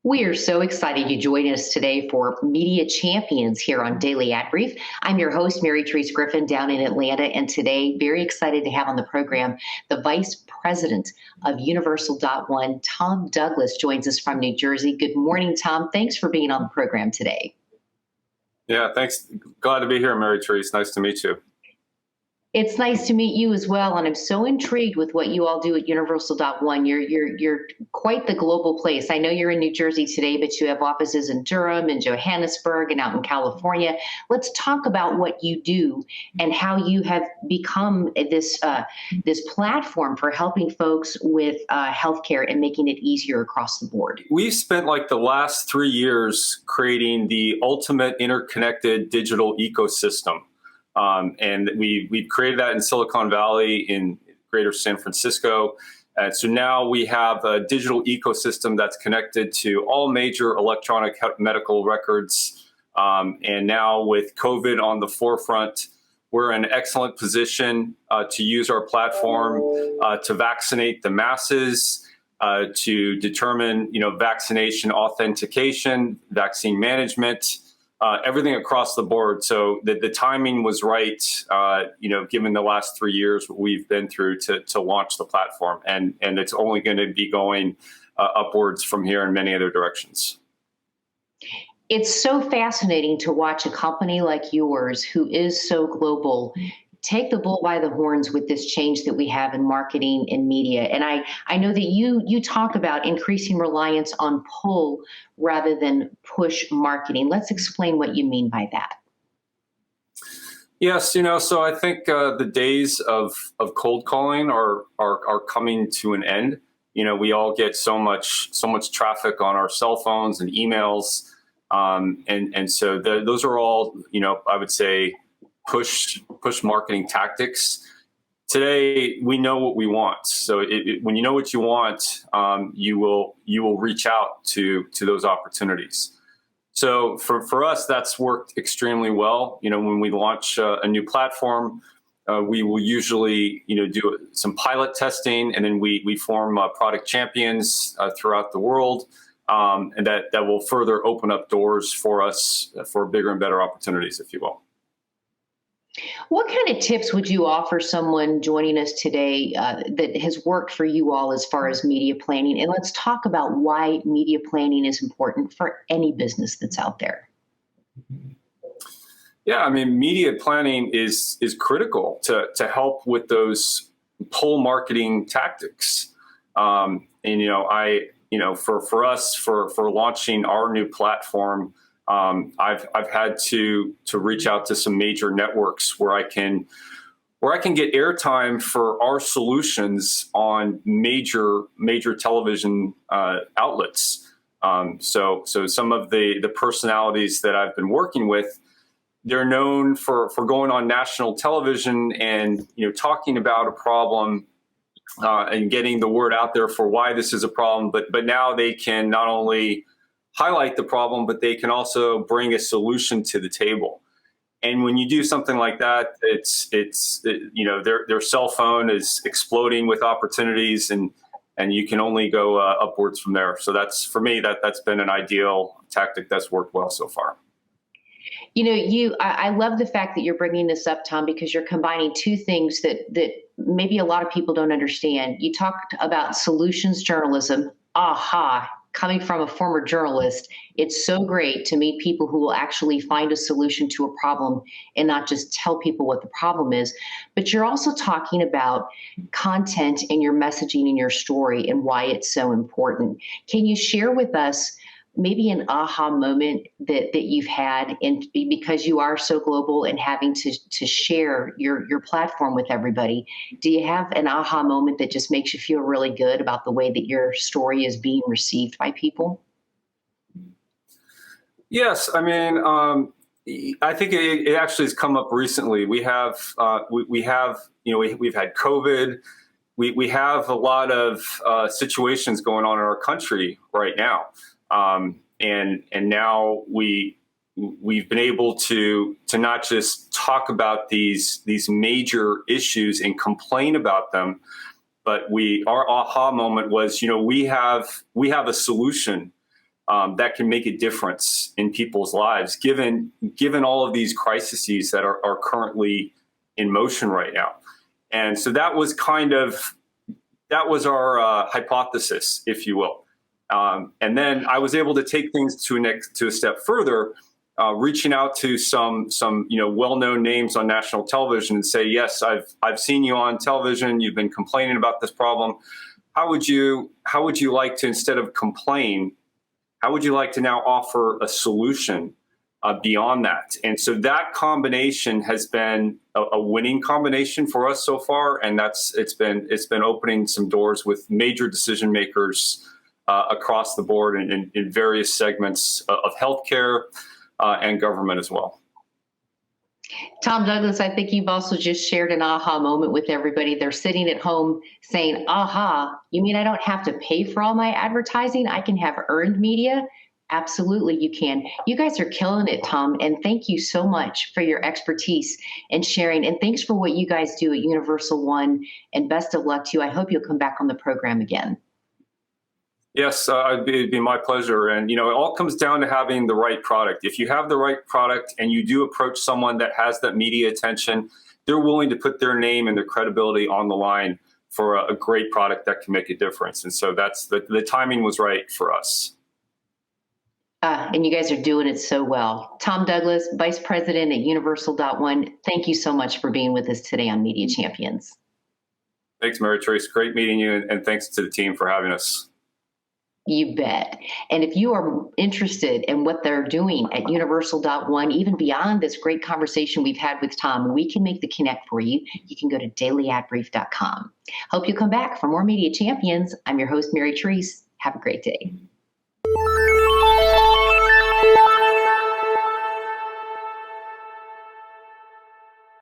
We are so excited you join us today for Media Champions here on Daily Ad Brief. I'm your host, Mary Therese Griffin, down in Atlanta, and today, very excited to have on the program the Vice President of Universal.one, Tom Douglas, joins us from New Jersey. Good morning, Tom. Thanks for being on the program today. Yeah, thanks. Glad to be here, Mary Therese. Nice to meet you. It's nice to meet you as well, and I'm so intrigued with what you all do at Universal.one. You're quite the global place. I know you're in New Jersey today, but you have offices in Durham and Johannesburg and out in California. Let's talk about what you do and how you have become this platform for helping folks with healthcare and making it easier across the board. We've spent like the last 3 years creating the ultimate interconnected digital ecosystem. And we've created that in Silicon Valley, in greater San Francisco. So now we have a digital ecosystem that's connected to all major electronic medical records. And now with COVID on the forefront, we're in an excellent position to use our platform to vaccinate the masses, to determine, vaccination authentication, vaccine management, everything across the board. So the timing was right, given the last 3 years what we've been through to launch the platform. And it's only going to be going upwards from here in many other directions. It's so fascinating to watch a company like yours, who is so global, take the bull by the horns with this change that we have in marketing and media. And I know that you talk about increasing reliance on pull rather than push marketing. Let's explain what you mean by that. Yes, so I think the days of cold calling are coming to an end. We all get so much traffic on our cell phones and emails. And so those are all, I would say, push marketing tactics. Today, we know what we want. So when you know what you want, you will reach out to those opportunities. So for us, that's worked extremely well. When we launch a new platform, we will usually do some pilot testing, and then we form product champions throughout the world, and that will further open up doors for us for bigger and better opportunities, if you will. What kind of tips would you offer someone joining us today that has worked for you all as far as media planning? And let's talk about why media planning is important for any business that's out there. Yeah, media planning is critical to help with those pull marketing tactics. For us, for launching our new platform, I've had to reach out to some major networks where I can get airtime for our solutions on major television outlets. So some of the personalities that I've been working with, they're known for going on national television and talking about a problem and getting the word out there for why this is a problem. But now they can not only highlight the problem, but they can also bring a solution to the table. And when you do something like that, their cell phone is exploding with opportunities, and you can only go upwards from there. So that's, for me, that's been an ideal tactic that's worked well so far. I love the fact that you're bringing this up, Tom, because you're combining two things that maybe a lot of people don't understand. You talked about solutions journalism. Aha. Coming from a former journalist, it's so great to meet people who will actually find a solution to a problem and not just tell people what the problem is. But you're also talking about content and your messaging and your story and why it's so important. Can you share with us maybe an aha moment that you've had, because you are so global and having to share your platform with everybody? Do you have an aha moment that just makes you feel really good about the way that your story is being received by people? Yes, I think it actually has come up recently. We've had COVID. We have a lot of situations going on in our country right now. And now we've been able to not just talk about these major issues and complain about them, but our aha moment was, we have a solution that can make a difference in people's lives, given all of these crises that are currently in motion right now. And so that was our hypothesis, if you will. And then I was able to take things to a step further, reaching out to some well-known names on national television and say, yes, I've seen you on television. You've been complaining about this problem. How would you like to, instead of complain, how would you like to now offer a solution beyond that? And so that combination has been a winning combination for us so far, and it's been opening some doors with major decision makers across the board in various segments of healthcare and government as well. Tom Douglas, I think you've also just shared an aha moment with everybody. They're sitting at home saying, aha, you mean I don't have to pay for all my advertising? I can have earned media? Absolutely, you can. You guys are killing it, Tom, and thank you so much for your expertise and sharing. And thanks for what you guys do at Universal One, and best of luck to you. I hope you'll come back on the program again. Yes, it'd be my pleasure. And, it all comes down to having the right product. If you have the right product and you do approach someone that has that media attention, they're willing to put their name and their credibility on the line for a great product that can make a difference. And so the timing was right for us. And you guys are doing it so well. Tom Douglas, Vice President at Universal.one, thank you so much for being with us today on Media Champions. Thanks, Mary Trace. Great meeting you, and thanks to the team for having us. You bet. And if you are interested in what they're doing at Universal.one, even beyond this great conversation we've had with Tom, we can make the connect for you. You can go to dailyadbrief.com. Hope you come back for more Media Champions. I'm your host, Mary Trace. Have a great day.